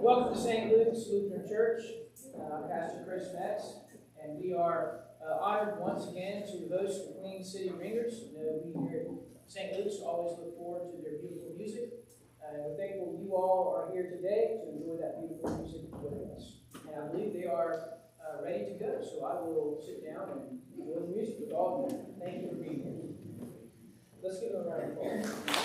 Welcome to St. Luke's Lutheran Church. Pastor Chris Metz, and we are honored once again to host the Queen City Ringers. We here at St. Luke's always look forward to their beautiful music. We're thankful you all are here today to enjoy that beautiful music with us. And I believe they are ready to go, so I will sit down and enjoy the music with all of you. Thank you for being here. Let's give them a round of applause.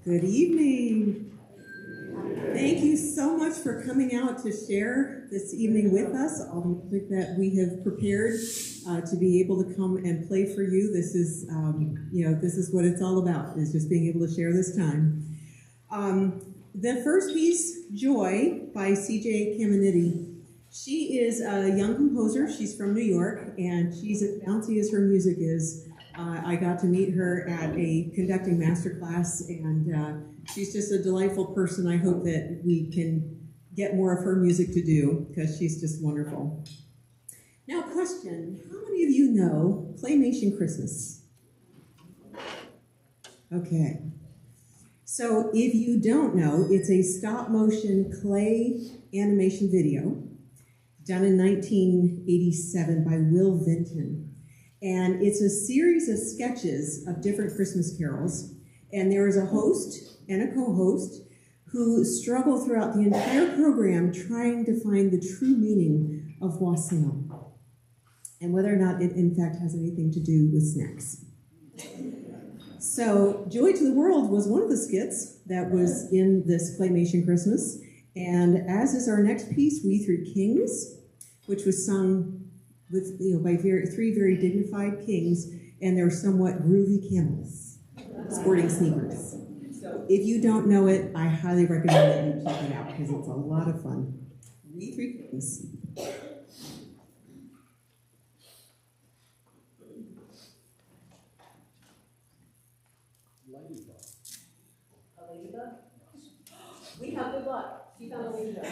Good evening. Thank you so much for coming out to share this evening with us all the music that we have prepared to be able to come and play for you. This is, this is what it's all about, is just being able to share this time. The first piece, Joy, by C.J. Caminiti. She is a young composer. She's from New York, and she's as bouncy as her music is. I got to meet her at a conducting masterclass, and she's just a delightful person. I hope that we can get more of her music to do, because she's just wonderful. Now, question, how many of you know Claymation Christmas? Okay. So if you don't know, it's a stop-motion clay animation video done in 1987 by Will Vinton. And it's a series of sketches of different Christmas carols. And there is a host and a co-host who struggle throughout the entire program trying to find the true meaning of wassail, and whether or not it in fact has anything to do with snacks. So Joy to the World was one of the skits that was in this Claymation Christmas. And as is our next piece, We Three Kings, which was sung with, by three very dignified kings and their somewhat groovy camels sporting sneakers. So if you don't know it, I highly recommend that you check it out, because it's a lot of fun. We Three Kings. A ladybug? We have good luck. She found a ladybug.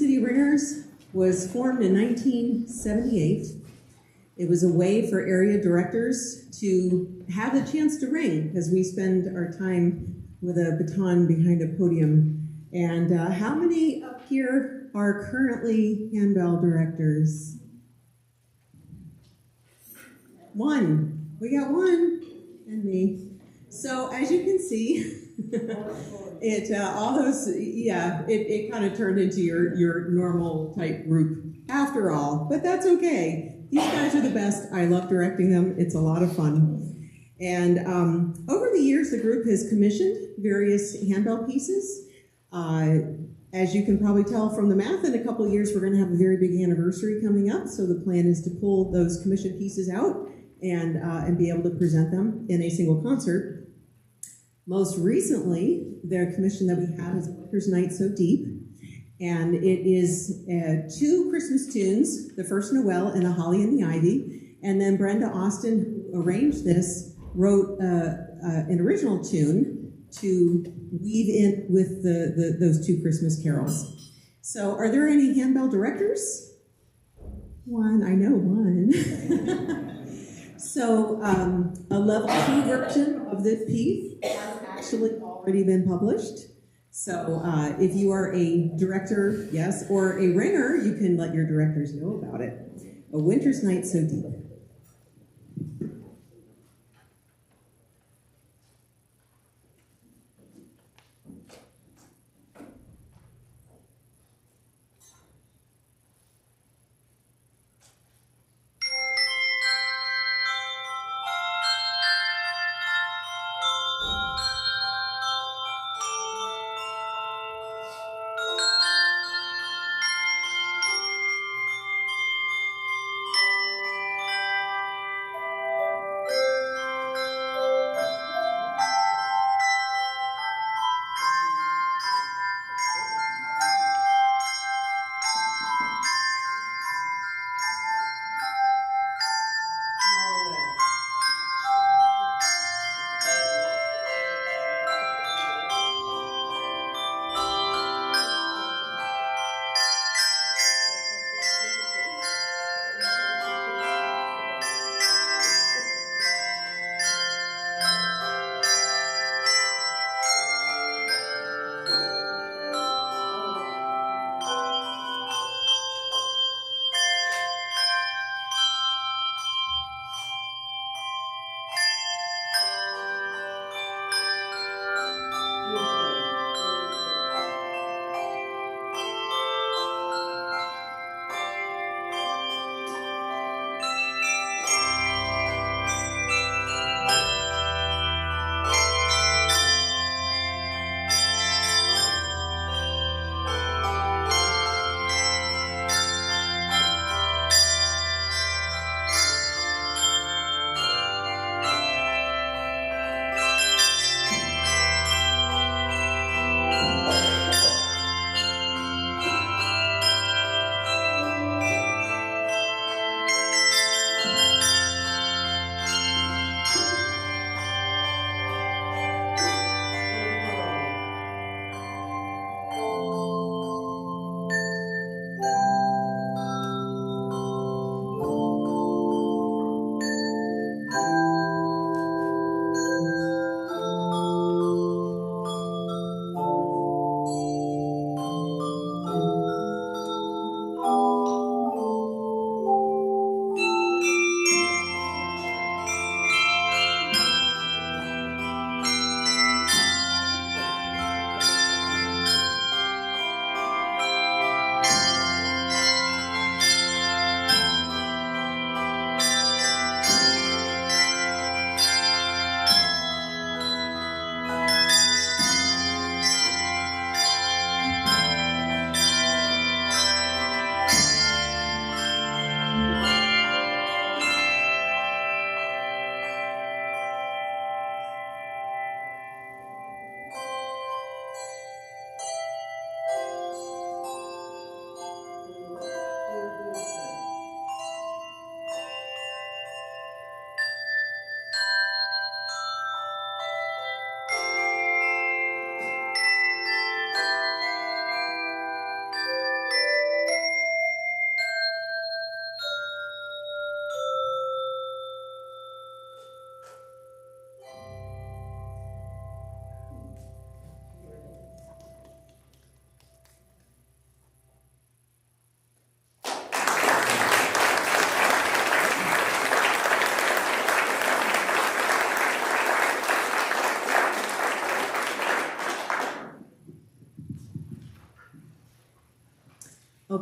City Ringers was formed in 1978. It was a way for area directors to have the chance to ring as we spend our time with a baton behind a podium. And how many up here are currently handbell directors? One. We got one. And me. So as you can see, it kind of turned into your normal type group after all, but that's okay. These guys are the best. I love directing them. It's a lot of fun. And over the years, the group has commissioned various handbell pieces. As you can probably tell from the math, in a couple of years, we're going to have a very big anniversary coming up. So the plan is to pull those commissioned pieces out and be able to present them in a single concert. Most recently, the commission that we have is Winter's Night So Deep, and it is 2 Christmas tunes, the first Noel and the Holly and the Ivy, and then Brenda Austin, who arranged this, wrote an original tune to weave in with those 2 Christmas carols. So are there any handbell directors? One, I know one. So a level 2 version of this piece has actually already been published. So if you are a director, yes, or a ringer, you can let your directors know about it. A Winter's Night So Deep.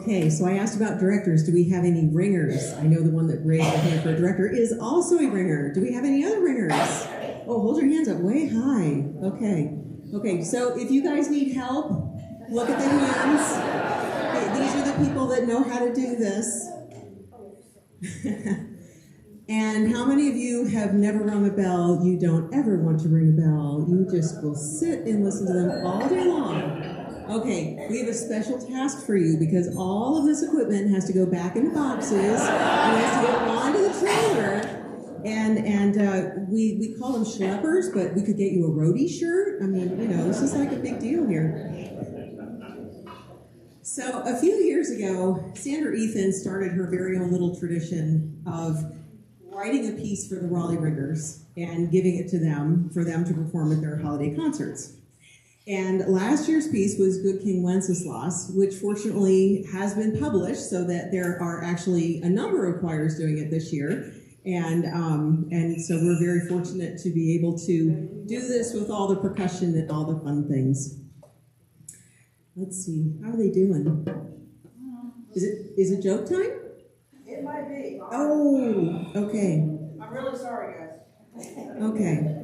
Okay, so I asked about directors. Do we have any ringers? I know the one that raised their hand for a director is also a ringer. Do we have any other ringers? Oh, hold your hands up way high. Okay. Okay, so if you guys need help, look at the hands. These are the people that know how to do this. And how many of you have never rung a bell? You don't ever want to ring a bell. You just will sit and listen to them all day long. Okay, we have a special task for you because all of this equipment has to go back in the boxes and has to go onto the trailer. And we call them schleppers, but we could get you a roadie shirt. I mean, you know, this is like a big deal here. So a few years ago, Sandra Ethan started her very own little tradition of writing a piece for the Raleigh Ringers and giving it to them for them to perform at their holiday concerts. And last year's piece was Good King Wenceslas, which fortunately has been published so that there are actually a number of choirs doing it this year. And so we're very fortunate to be able to do this with all the percussion and all the fun things. Let's see, how are they doing? Is it joke time? It might be. Oh, okay. I'm really sorry, guys. Okay.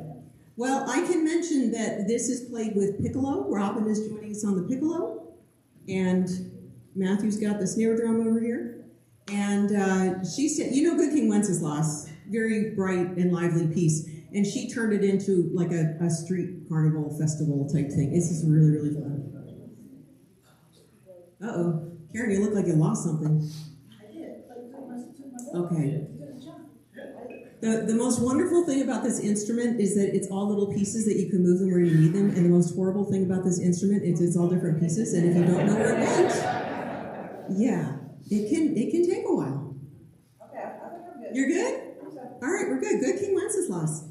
Well, I can mention that this is played with piccolo. Robin is joining us on the piccolo. And Matthew's got the snare drum over here. And she said, you know Good King Wenceslas, very bright and lively piece. And she turned it into like a street carnival festival type thing. This is really, really fun. Uh-oh. Karen, you look like you lost something. I did. Okay. The most wonderful thing about this instrument is that it's all little pieces that you can move them where you need them. And the most horrible thing about this instrument is it's all different pieces. And if you don't know where it went, yeah, it can take a while. Okay, I think I'm good. You're good? All right, we're good. Good King Wenceslas.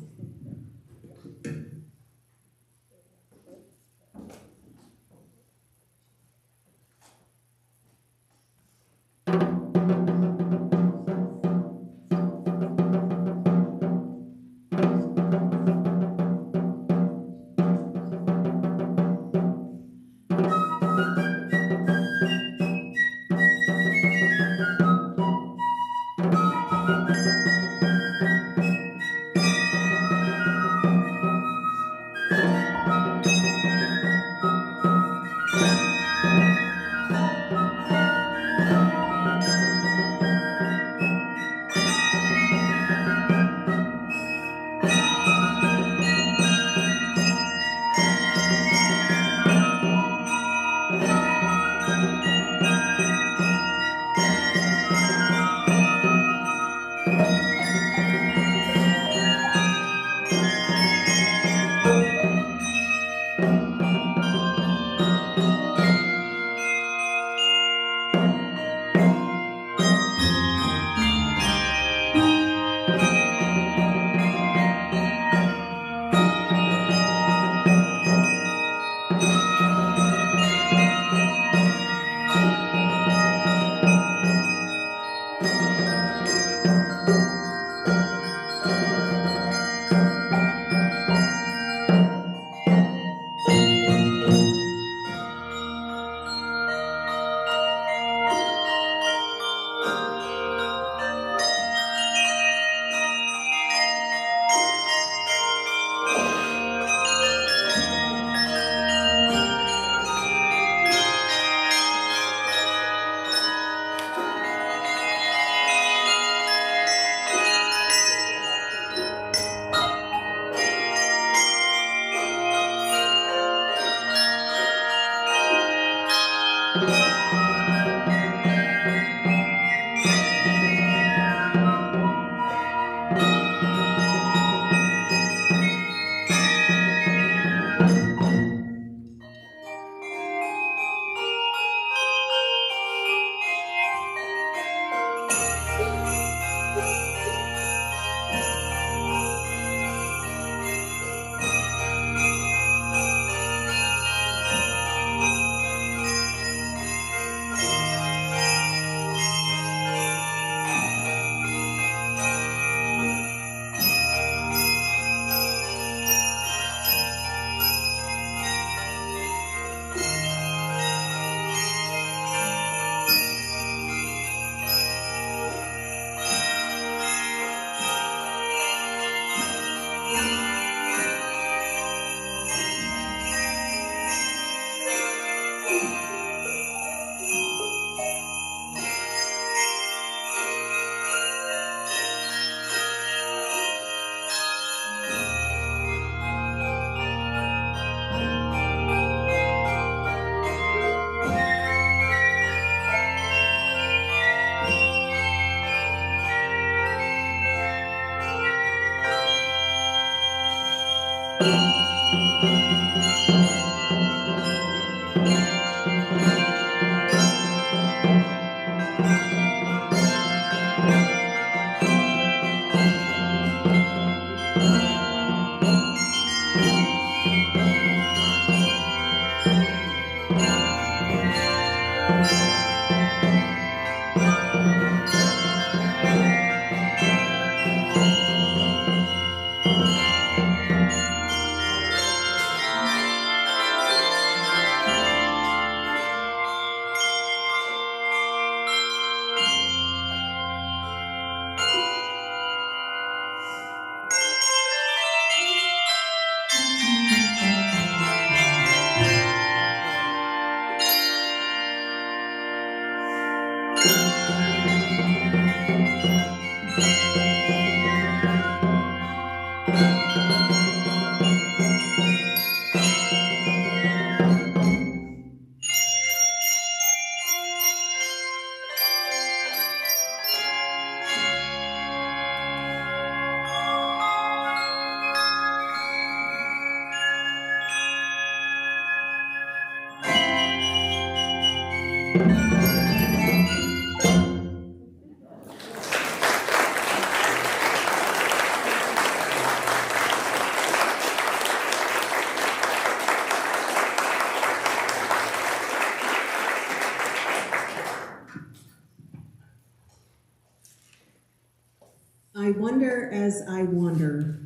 I wonder as I wander.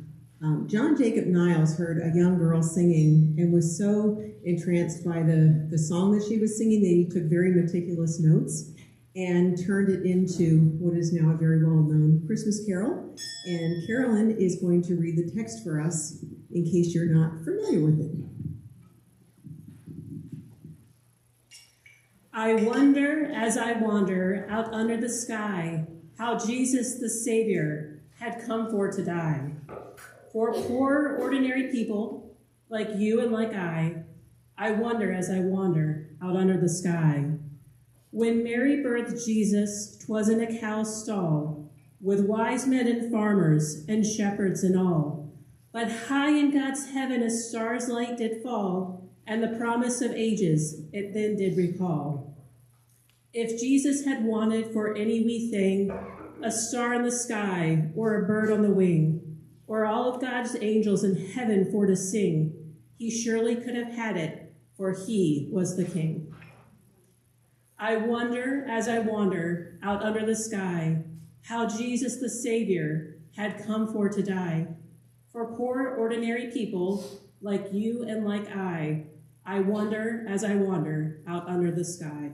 John Jacob Niles heard a young girl singing and was so entranced by the song that she was singing that he took very meticulous notes and turned it into what is now a very well-known Christmas carol. And Carolyn is going to read the text for us in case you're not familiar with it. I wonder as I wander out under the sky how Jesus the Savior had come for to die. For poor, ordinary people like you and like I wonder as I wander out under the sky. When Mary birthed Jesus, 'twas in a cow's stall, with wise men and farmers and shepherds and all. But high in God's heaven a star's light did fall, and the promise of ages it then did recall. If Jesus had wanted for any wee thing, a star in the sky, or a bird on the wing, or all of God's angels in heaven for to sing, he surely could have had it, for he was the King. I wonder as I wander out under the sky, how Jesus the Savior had come for to die. For poor ordinary people like you and like I wonder as I wander out under the sky.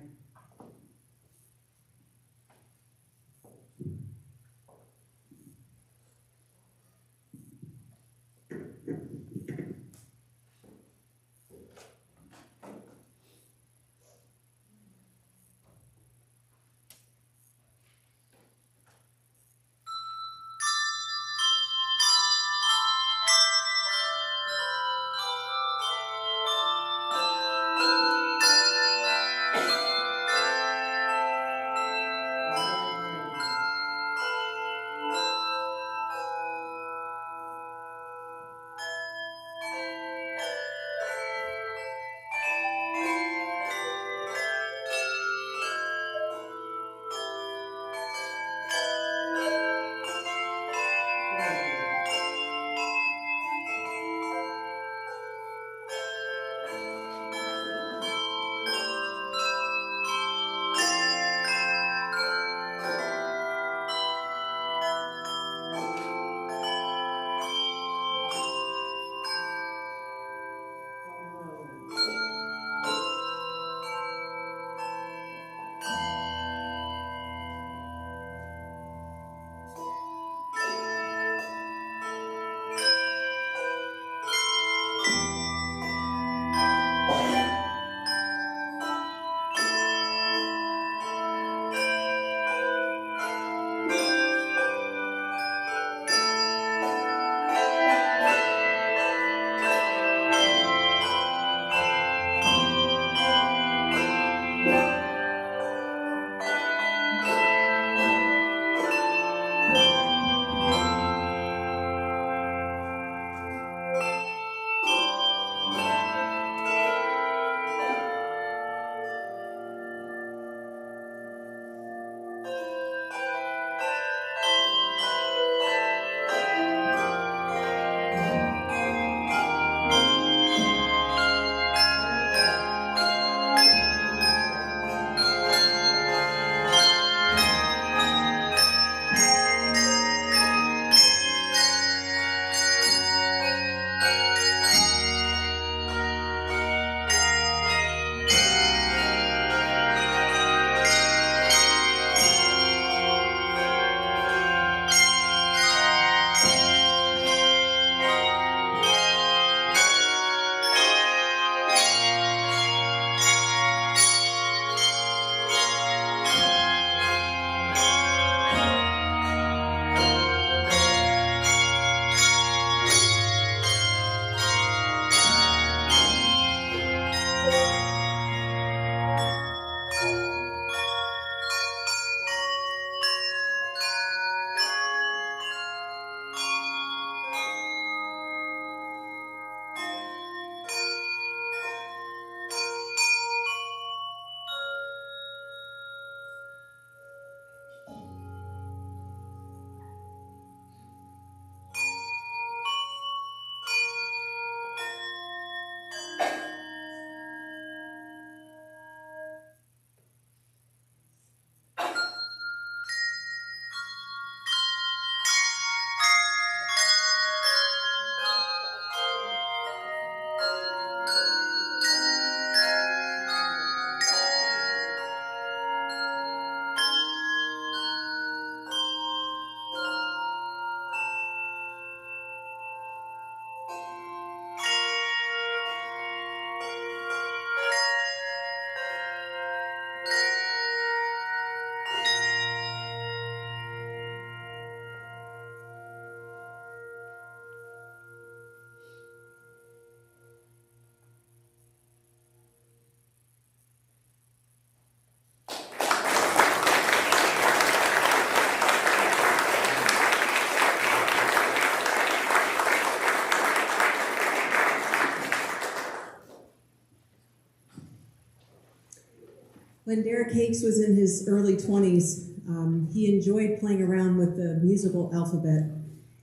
When Derek Hakes was in his early 20s, he enjoyed playing around with the musical alphabet.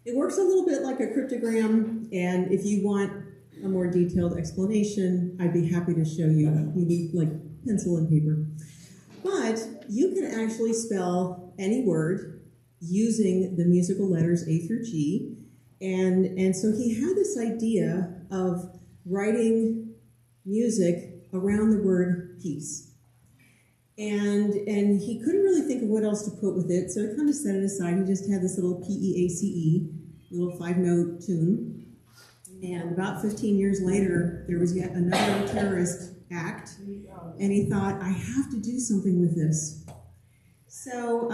It works a little bit like a cryptogram, and if you want a more detailed explanation, I'd be happy to show you. You need like pencil and paper. But you can actually spell any word using the musical letters A through G. And so he had this idea of writing music around the word peace. And he couldn't really think of what else to put with it, so he kind of set it aside. He just had this little P-E-A-C-E, little 5-note tune. And about 15 years later, there was yet another terrorist act, and he thought, I have to do something with this. So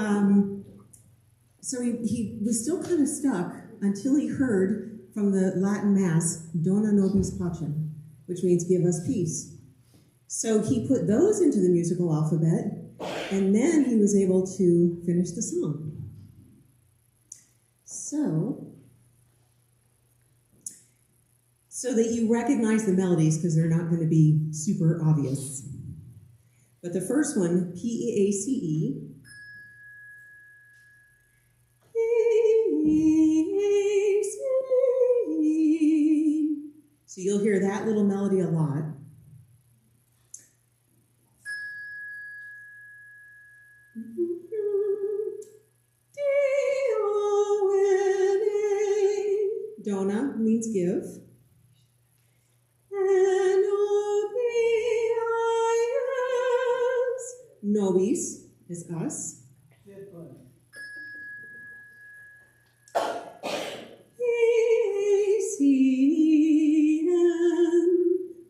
he was still kind of stuck until he heard from the Latin Mass, Dona nobis pacem, which means give us peace. So he put those into the musical alphabet, and then he was able to finish the song. So that you recognize the melodies, because they're not going to be super obvious. But the first one, P-E-A-C-E. So you'll hear that little melody a lot. Dona means give. And nobis is us.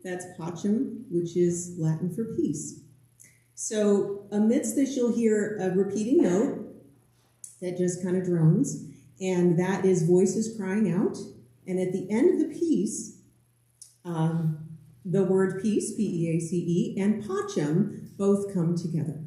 That's pacem, which is Latin for peace. So amidst this, you'll hear a repeating note that just kind of drones, and that is voices crying out. And at the end of the piece, the word peace, P-E-A-C-E, and pacem both come together.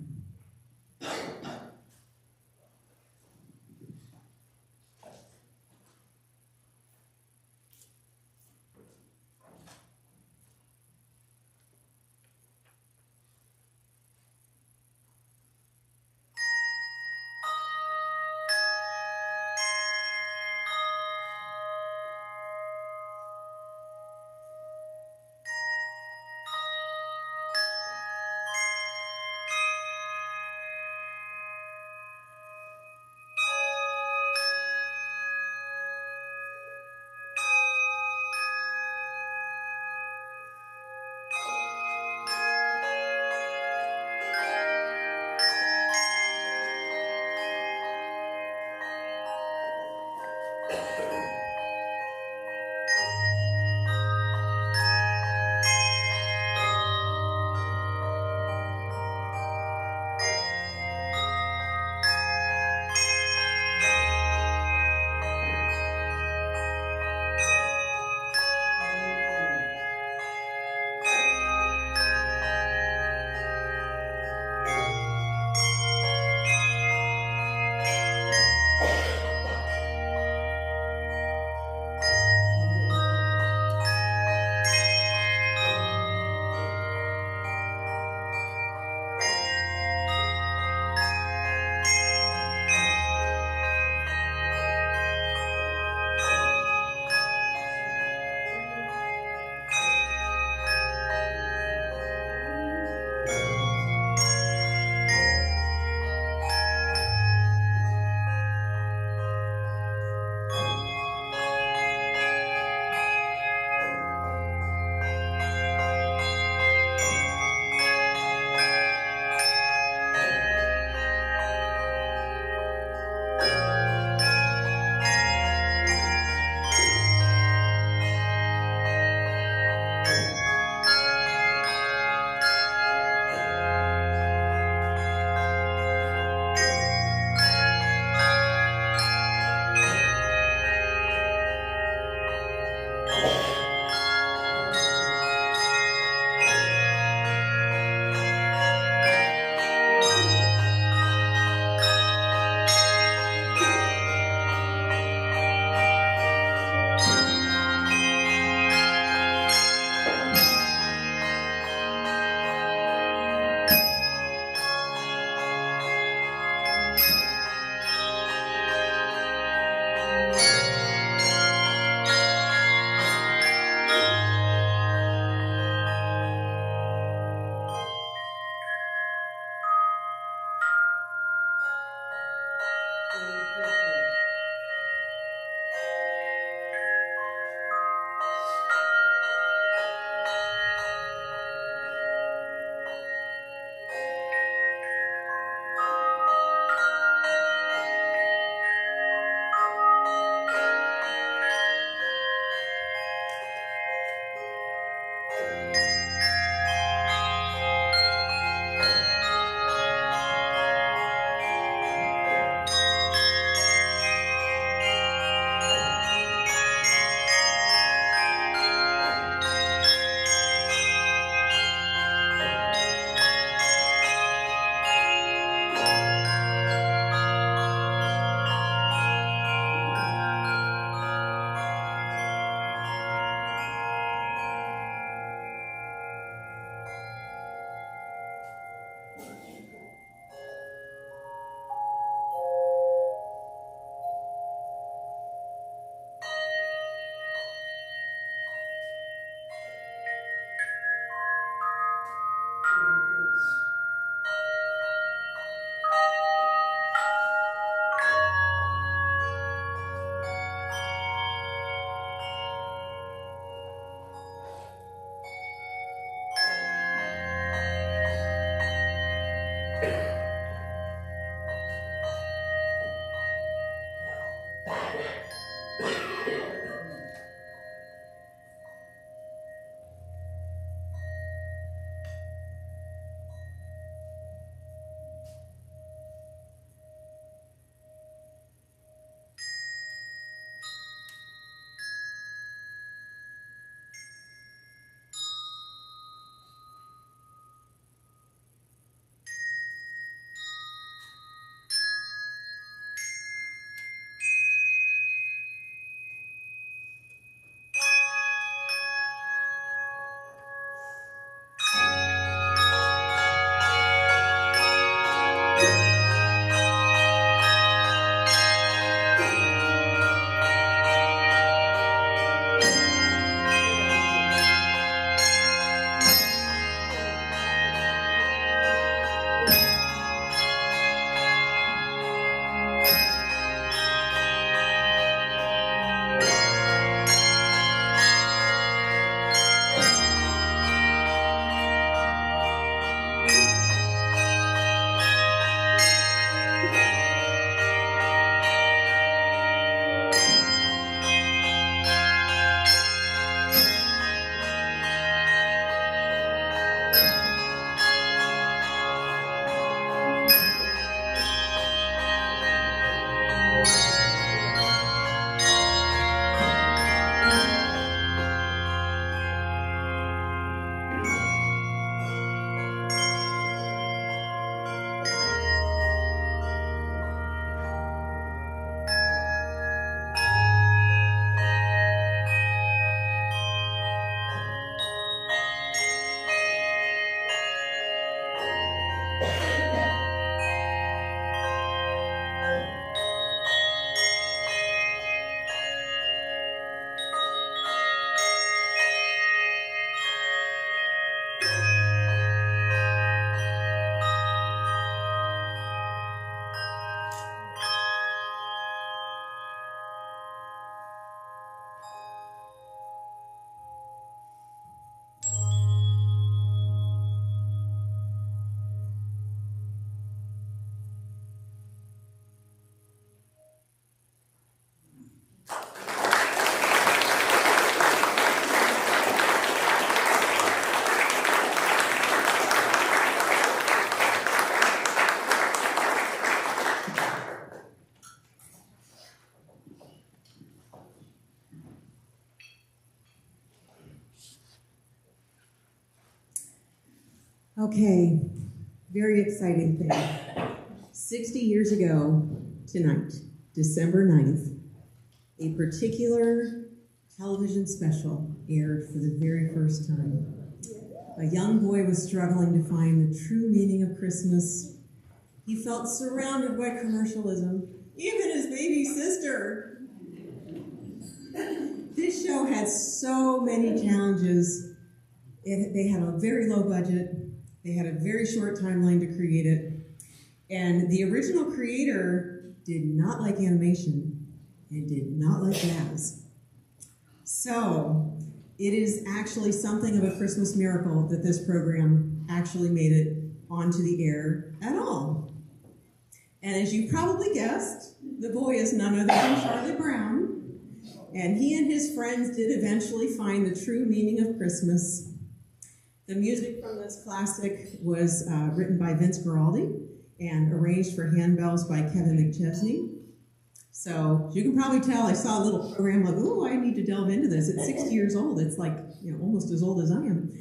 Okay, very exciting thing. 60 years ago tonight, December 9th, a particular television special aired for the very first time. A young boy was struggling to find the true meaning of Christmas. He felt surrounded by commercialism, even his baby sister. This show had so many challenges. They had a very low budget. They had a very short timeline to create it. And the original creator did not like animation and did not like jazz. So it is actually something of a Christmas miracle that this program actually made it onto the air at all. And as you probably guessed, the boy is none other than Charlie Brown, and he and his friends did eventually find the true meaning of Christmas. The music from this classic was written by Vince Guaraldi and arranged for handbells by Kevin McChesney. So you can probably tell I saw a little program like, oh, I need to delve into this. It's 60 years old. It's like, almost as old as I am.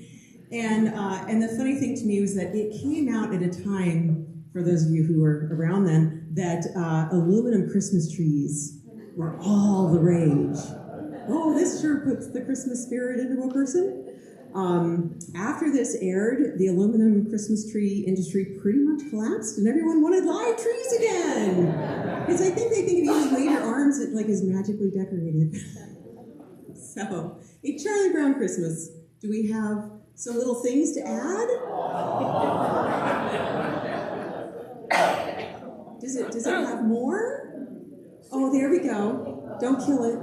And the funny thing to me was that it came out at a time, for those of you who were around then, that aluminum Christmas trees were all the rage. Oh, this sure puts the Christmas spirit into a person. After this aired, the aluminum Christmas tree industry pretty much collapsed, and everyone wanted live trees again. Because I think they think if you just wave your arms, it is magically decorated. So, a Charlie Brown Christmas. Do we have some little things to add? Does it have more? Oh, there we go. Don't kill it.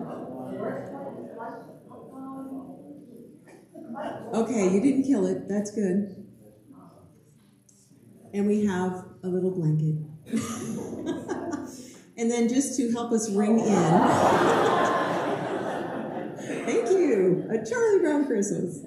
Okay, you didn't kill it. That's good. And we have a little blanket. And then just to help us ring in, thank you, a Charlie Brown Christmas.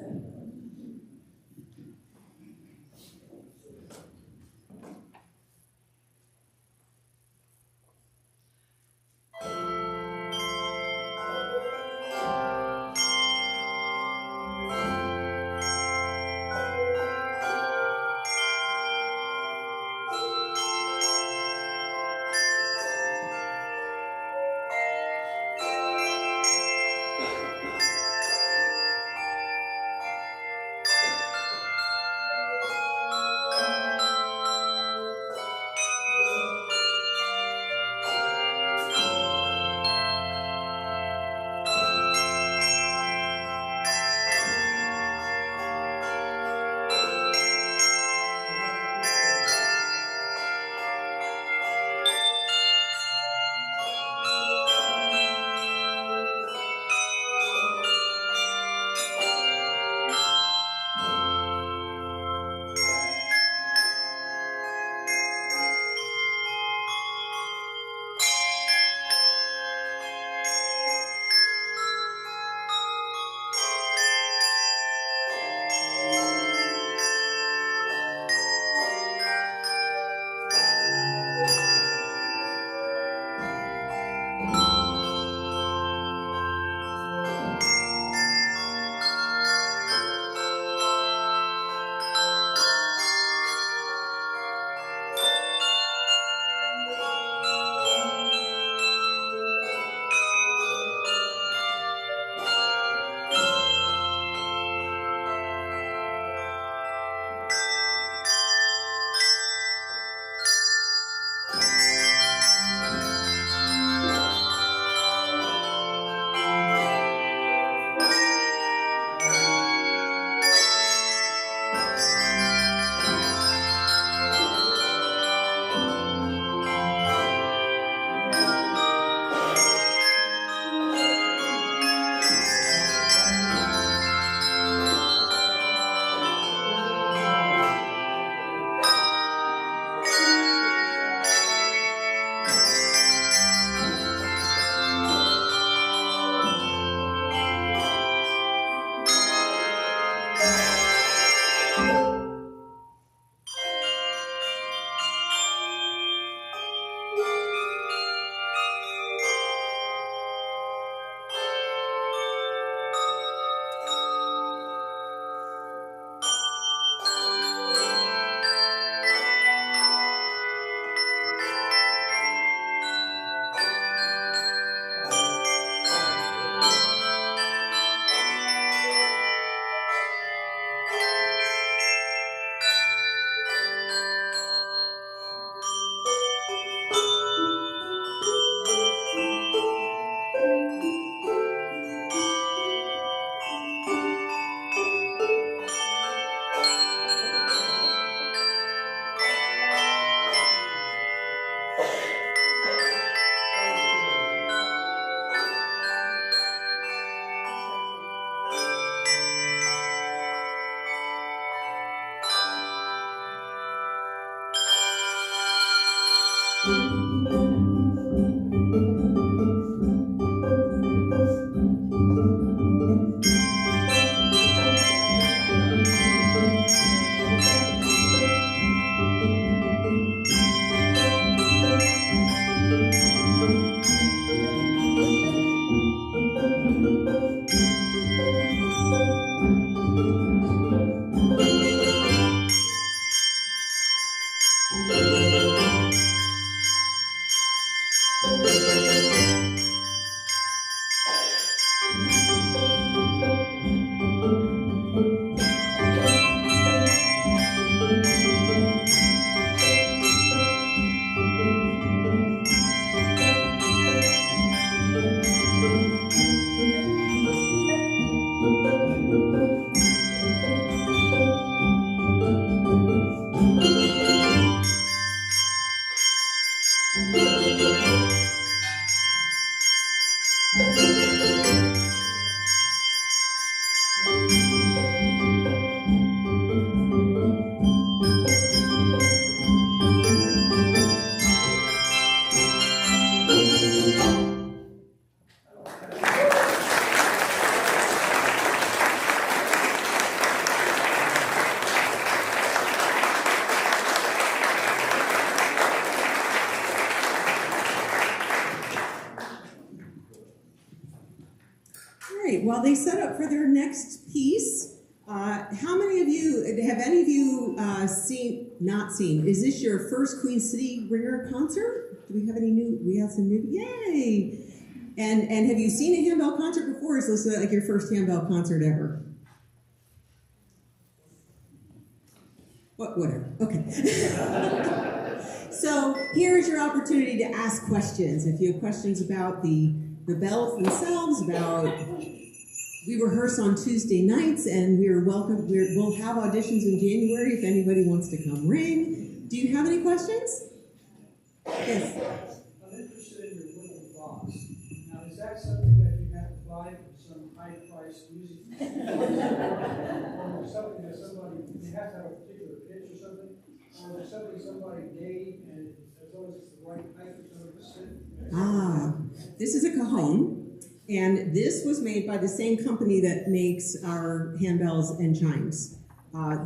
While they set up for their next piece, how many of you, have any of you not seen, is this your first Queen City Ringer concert? Do we have any new, we have some new, yay! And have you seen a handbell concert before, or is this like your first handbell concert ever? Whatever, okay. So here's your opportunity to ask questions. If you have questions about the bells themselves, we rehearse on Tuesday nights, and we'll have auditions in January if anybody wants to come ring. Do you have any questions? Yes. I'm interested in your little box. Now, is that something that you have to buy from some high-priced music? Or something that somebody, you have to have a particular pitch or something? Or is it something somebody gave, and as long as it's the right height for somebody to sit? This is a cajon. And this was made by the same company that makes our handbells and chimes.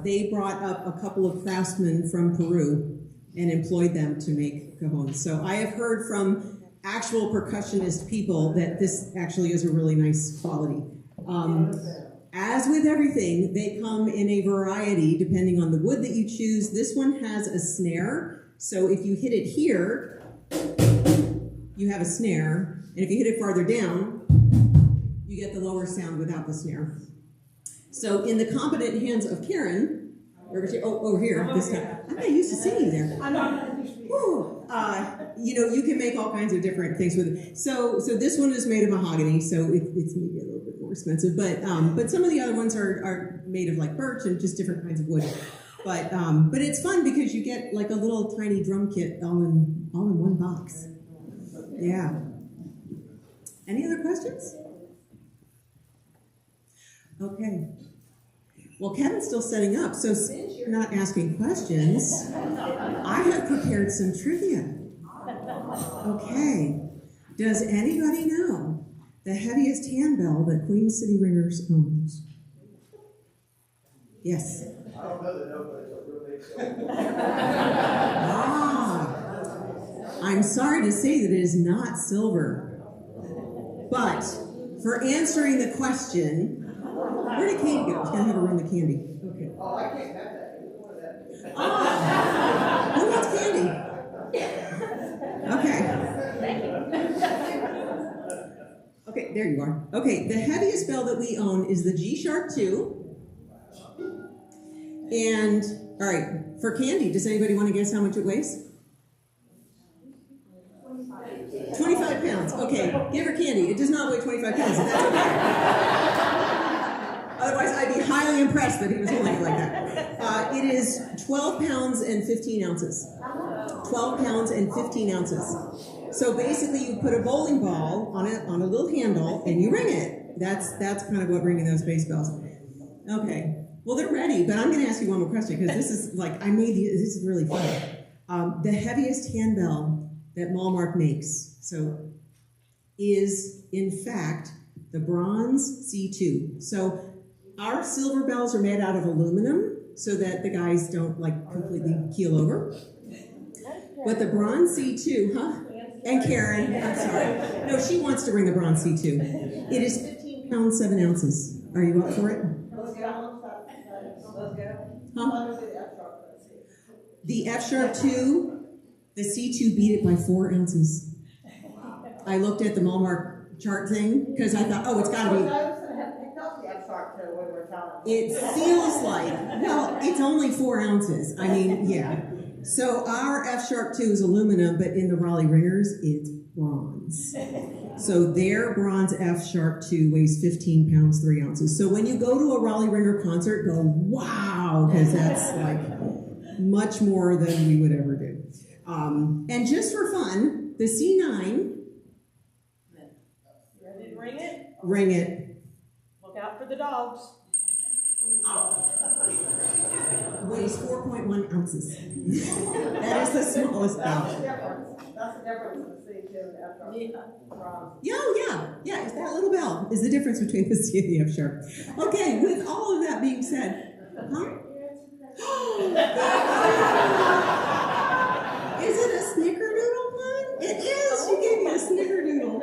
They brought up a couple of craftsmen from Peru and employed them to make cajons. So I have heard from actual percussionist people that this actually is a really nice quality. As with everything, they come in a variety depending on the wood that you choose. This one has a snare. So if you hit it here, you have a snare. And if you hit it farther down, you get the lower sound without the snare. So in the competent hands of Karen, over here this time. I'm not used to singing there. You can make all kinds of different things with it. So this one is made of mahogany, so it's maybe a little bit more expensive. But some of the other ones are made of like birch and just different kinds of wood. But it's fun because you get like a little tiny drum kit all in one box. Yeah. Any other questions? Okay. Well, Kevin's still setting up, so since you're not asking questions, I have prepared some trivia. Okay. Does anybody know the heaviest handbell that Queen City Ringers owns? Yes. I don't know the note, but it's a real big silver. I'm sorry to say that it is not silver. But for answering the question, where did Candy go? She's going to have her run the candy. Okay. Oh, I can't have that. Who wants candy? Okay. Okay, there you are. Okay, the heaviest bell that we own is the G-sharp 2. And, all right, for candy, does anybody want to guess how much it weighs? 25 pounds. Okay, give her candy. It does not weigh 25 pounds. That's okay. Otherwise, I'd be highly impressed that he was holding it like that. It is 12 pounds and 15 ounces. 12 pounds and 15 ounces. So basically, you put a bowling ball on a little handle and you ring it. That's kind of what ringing those bass bells. Okay. Well, they're ready, but I'm going to ask you one more question because this is like this is really fun. The heaviest handbell that Malmark makes, is in fact the bronze C2. So our silver bells are made out of aluminum so that the guys don't like completely keel over. But the bronze C2, And Karen, I'm sorry. No, she wants to ring the bronze C2. It is 15 pounds, 7 ounces. Are you up for it? Let's go. Huh? The F-sharp 2, the C2 beat it by 4 ounces. I looked at the Malmark chart thing because I thought, it's got to be. It feels like, it's only 4 ounces. I mean, yeah. So our F-sharp 2 is aluminum, but in the Raleigh Ringers, it's bronze. So their bronze F-sharp 2 weighs 15 pounds, 3 ounces. So when you go to a Raleigh Ringer concert, go, wow, because that's like much more than we would ever do. And just for fun, the C9, Ready to ring it? ring it. Look out for the dogs. Weighs 4.1 ounces. That is the smallest bell. That's the difference in the C2 and F sharp. Yeah, it's that little bell is the difference between the C and the F sharp. Okay, with all of that being said, is it a snickerdoodle one? It is. She gave me a snickerdoodle.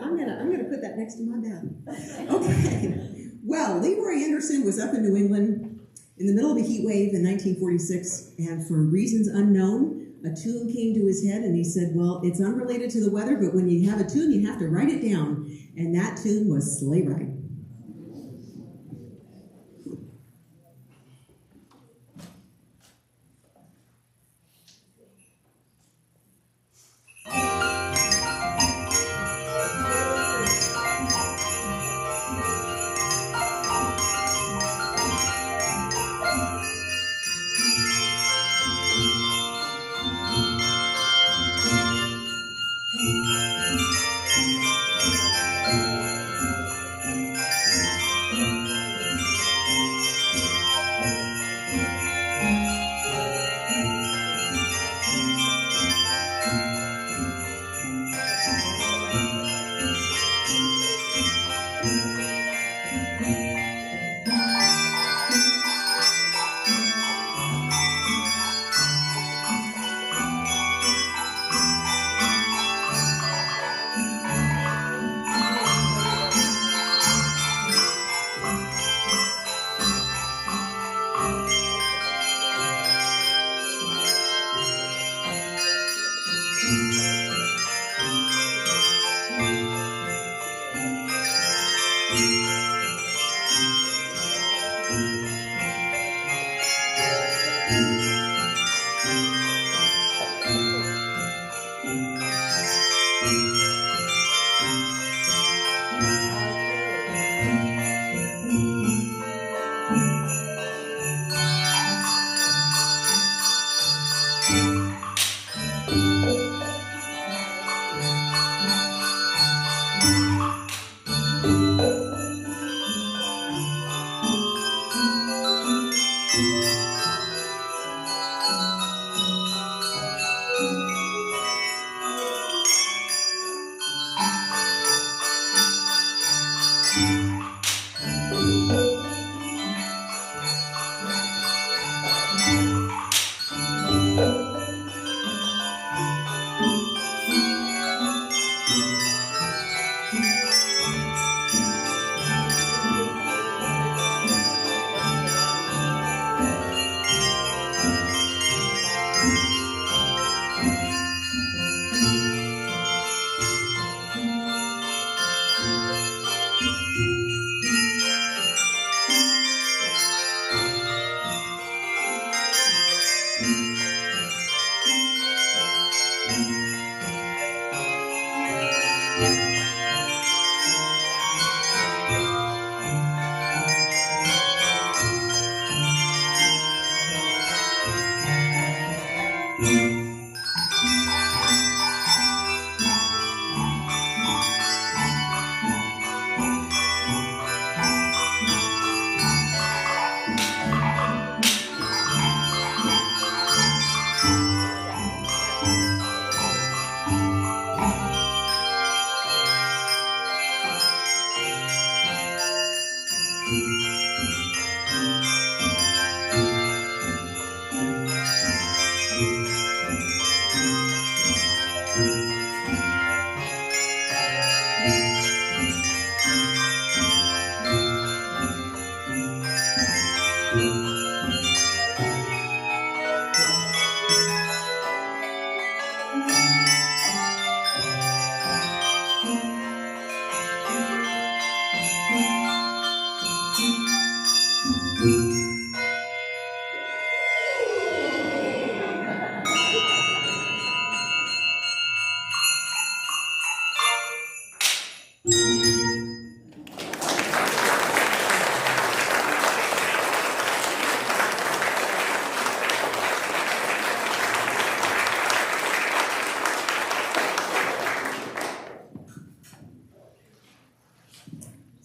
I'm gonna put that next to my bed. Okay. Well, Leroy Anderson was up in New England in the middle of a heat wave in 1946, and for reasons unknown, a tune came to his head, and he said, well, it's unrelated to the weather, but when you have a tune, you have to write it down. And that tune was Sleigh Ride.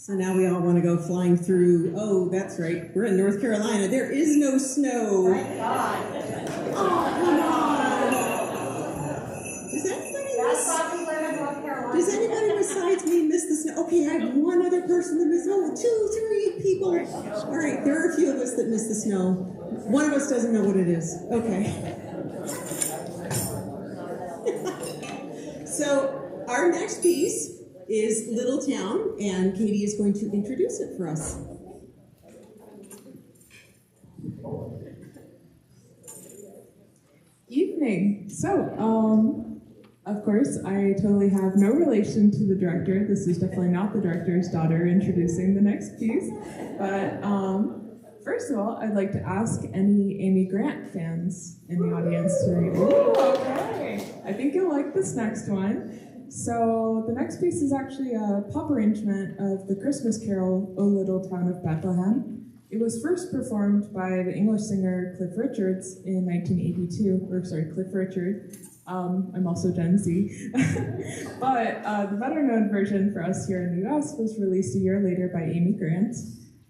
So now we all want to go flying through. Oh, that's right. We're in North Carolina. There is no snow. Thank God. Oh, come on. Does anybody That's probably where in North Carolina. Does anybody besides me miss the snow? Okay, I have one other person that misses. Oh, 2, 3 people. All right, there are a few of us that miss the snow. One of us doesn't know what it is. Okay. So our next piece is Little Town, and Katie is going to introduce it for us. Evening. So, of course, I totally have no relation to the director. This is definitely not the director's daughter introducing the next piece. But first of all, I'd like to ask any Amy Grant fans in the audience to read. Ooh, okay. I think you'll like this next one. So the next piece is actually a pop arrangement of the Christmas carol, O Little Town of Bethlehem. It was first performed by the English singer Cliff Richards in 1982, Cliff Richard. I'm also Gen Z. But the better known version for us here in the US was released a year later by Amy Grant.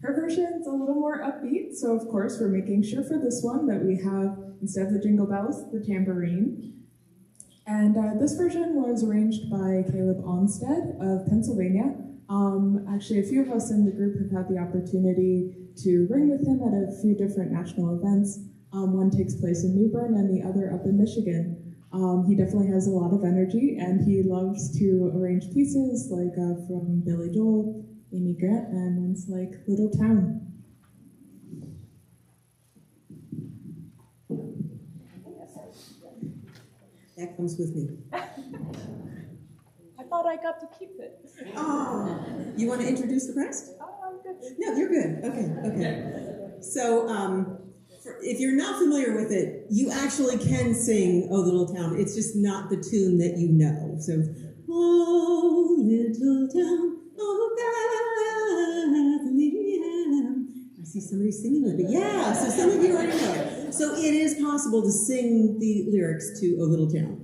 Her version's a little more upbeat, so of course we're making sure for this one that we have, instead of the jingle bells, the tambourine. And this version was arranged by Caleb Onstead of Pennsylvania. Actually, a few of us in the group have had the opportunity to ring with him at a few different national events. One takes place in New Bern and the other up in Michigan. He definitely has a lot of energy, and he loves to arrange pieces like from Billy Joel, Amy Grant, and ones like Little Town. That comes with me. I thought I got to keep it. Oh, you want to introduce the rest? Oh, I'm good. No, you're good. Okay. So, if you're not familiar with it, you actually can sing "Oh Little Town." It's just not the tune that you know. So, "Oh Little Town, oh Bethlehem." I see somebody singing it. Yeah, so some of you already know it. So it is possible to sing the lyrics to "Oh Little Town."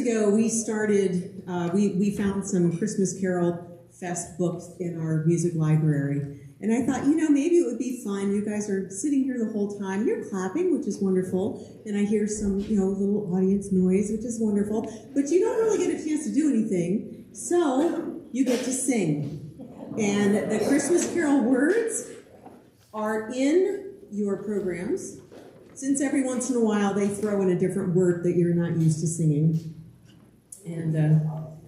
ago, we started, we found some Christmas Carol Fest books in our music library. And I thought, maybe it would be fun. You guys are sitting here the whole time. You're clapping, which is wonderful. And I hear some, little audience noise, which is wonderful. But you don't really get a chance to do anything. So you get to sing. And the Christmas Carol words are in your programs. Since every once in a while they throw in a different word that you're not used to singing. And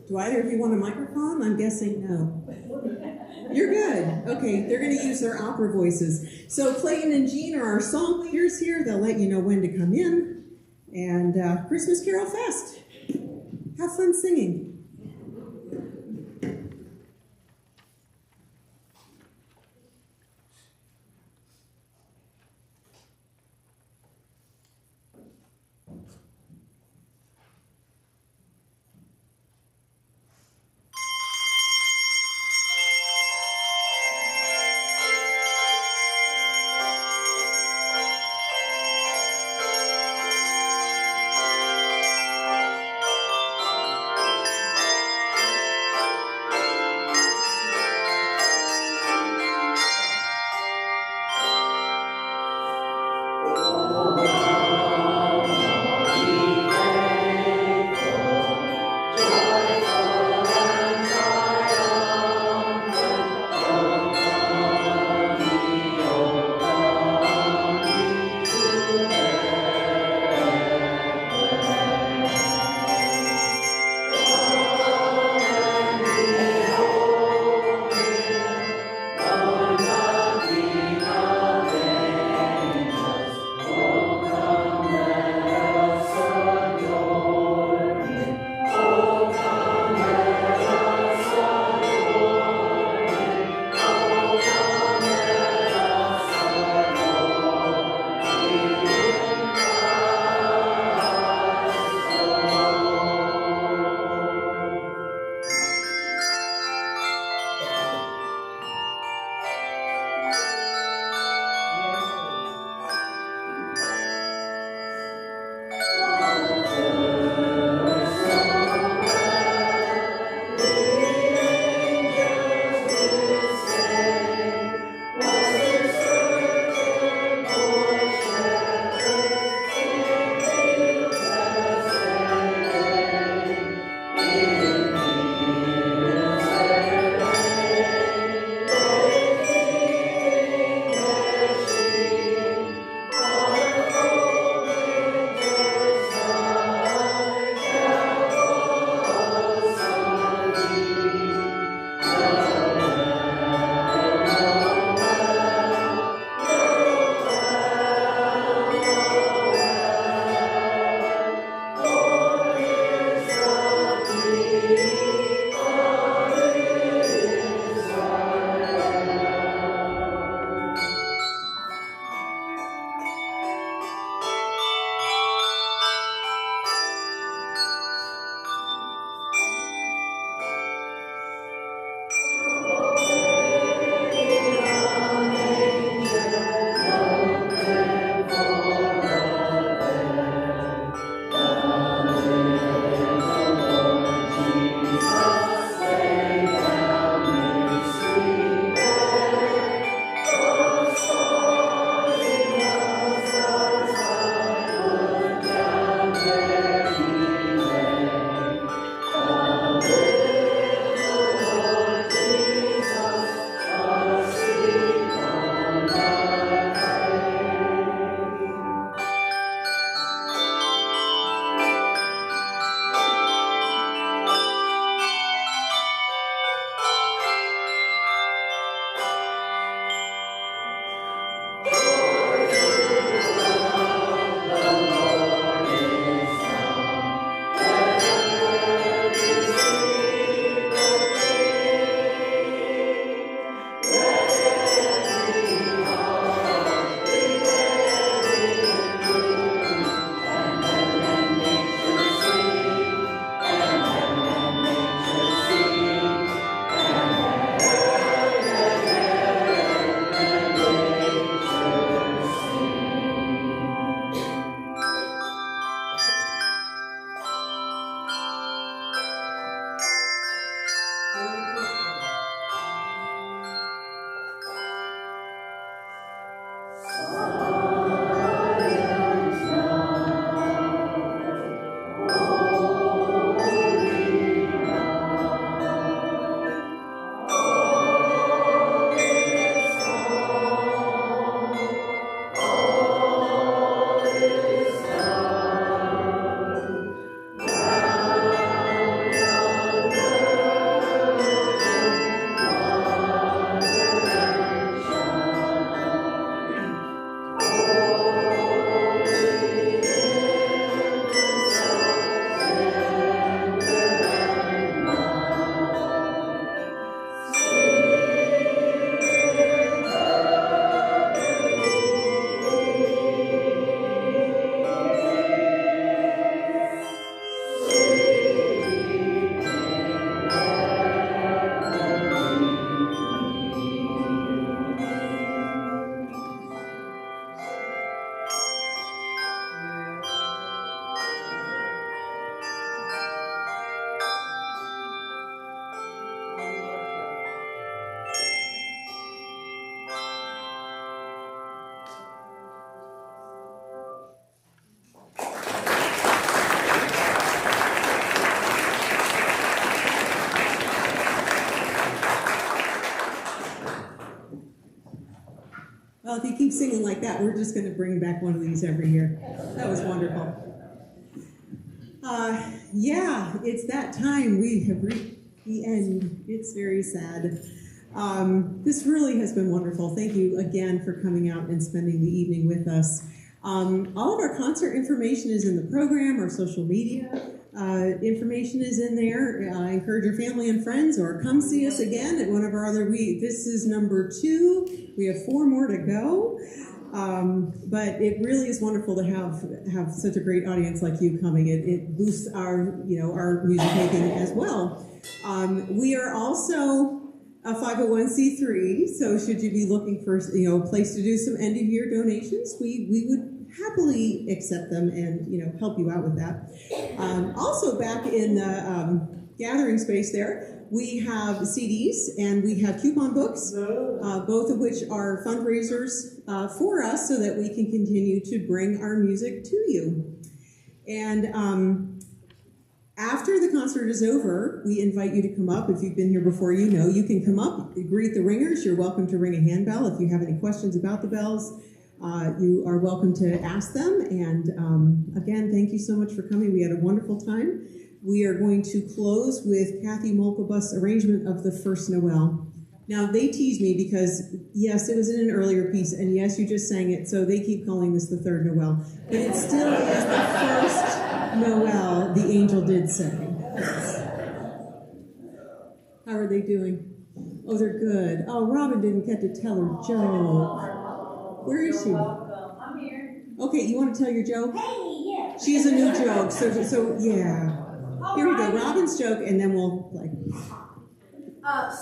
do either of you want a microphone? I'm guessing no. You're good. Okay, they're going to use their opera voices. So Clayton and Jean are our song leaders here. They'll let you know when to come in. And Christmas Carol Fest. Have fun singing. Well, if you keep singing like that, we're just going to bring back one of these every year. That was wonderful. Yeah, it's that time. We have reached the end. It's very sad. This really has been wonderful. Thank you again for coming out and spending the evening with us. All of our concert information is in the program, our social media information is in there. I encourage your family and friends, or come see us again at one of our other this is number 2. We have 4 more to go. But it really is wonderful to have such a great audience like you coming. It boosts our music making as well. We are also a 501c3, so should you be looking for a place to do some end of year donations, we would happily accept them and help you out with that. Also back in the gathering space there, we have CDs and we have coupon books, both of which are fundraisers for us so that we can continue to bring our music to you. And after the concert is over, we invite you to come up. If you've been here before, you can come up, greet the ringers. You're welcome to ring a handbell. If you have any questions about the bells, you are welcome to ask them. And again, thank you so much for coming. We had a wonderful time. We are going to close with Kathy Molkobus' arrangement of the First Noel. Now, they tease me because, yes, it was in an earlier piece, and yes, you just sang it, so they keep calling this the third Noel. But it still is the first Noel the angel did sing. How are they doing? Oh, they're good. Oh, Robin didn't get to tell her joke. Where is she? I'm here. Okay, you want to tell your joke? Hey, yeah. She has a new joke, so yeah. Here we go, Robin's joke, and then we'll play.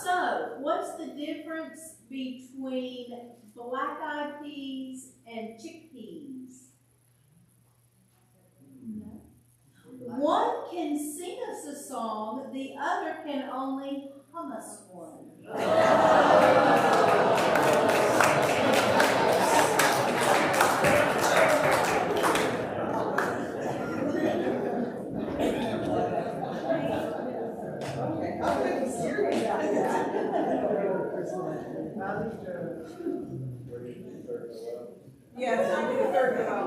So, what's the difference between black-eyed peas and chickpeas? One can sing us a song, the other can only hum us one. Yes, I did a third Noel.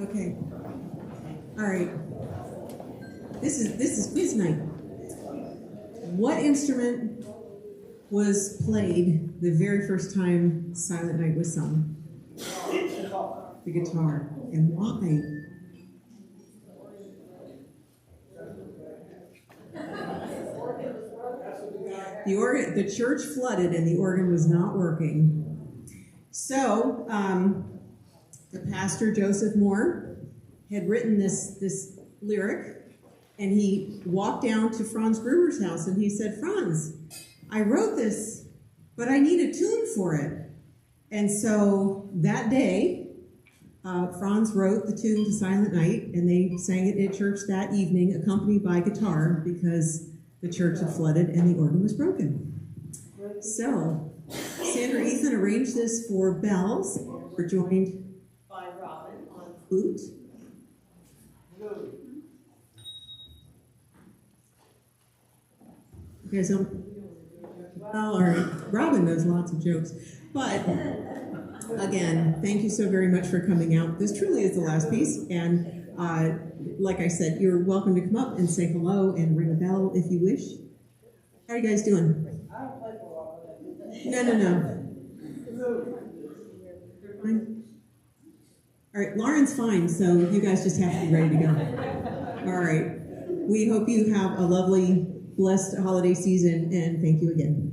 Okay. All right. This is quiz night. What instrument was played the very first time Silent Night was sung? The guitar. And why? The organ, the church flooded and the organ was not working. So, the pastor, Joseph Moore, had written this lyric, and he walked down to Franz Gruber's house and he said, Franz, I wrote this, but I need a tune for it. And so that day, Franz wrote the tune to Silent Night, and they sang it at church that evening, accompanied by guitar, because the church had flooded and the organ was broken. So, Sandra Ethan arranged this for bells. We're joined By Robin on flute. Okay, so, well, all right. Robin knows lots of jokes. But, again, thank you so very much for coming out. This truly is the last piece. And, like I said, you're welcome to come up and say hello and ring a bell if you wish. How are you guys doing? I don't play for a while. No. Fine. All right, Lauren's fine, so you guys just have to be ready to go. All right. We hope you have a lovely, blessed holiday season, and thank you again.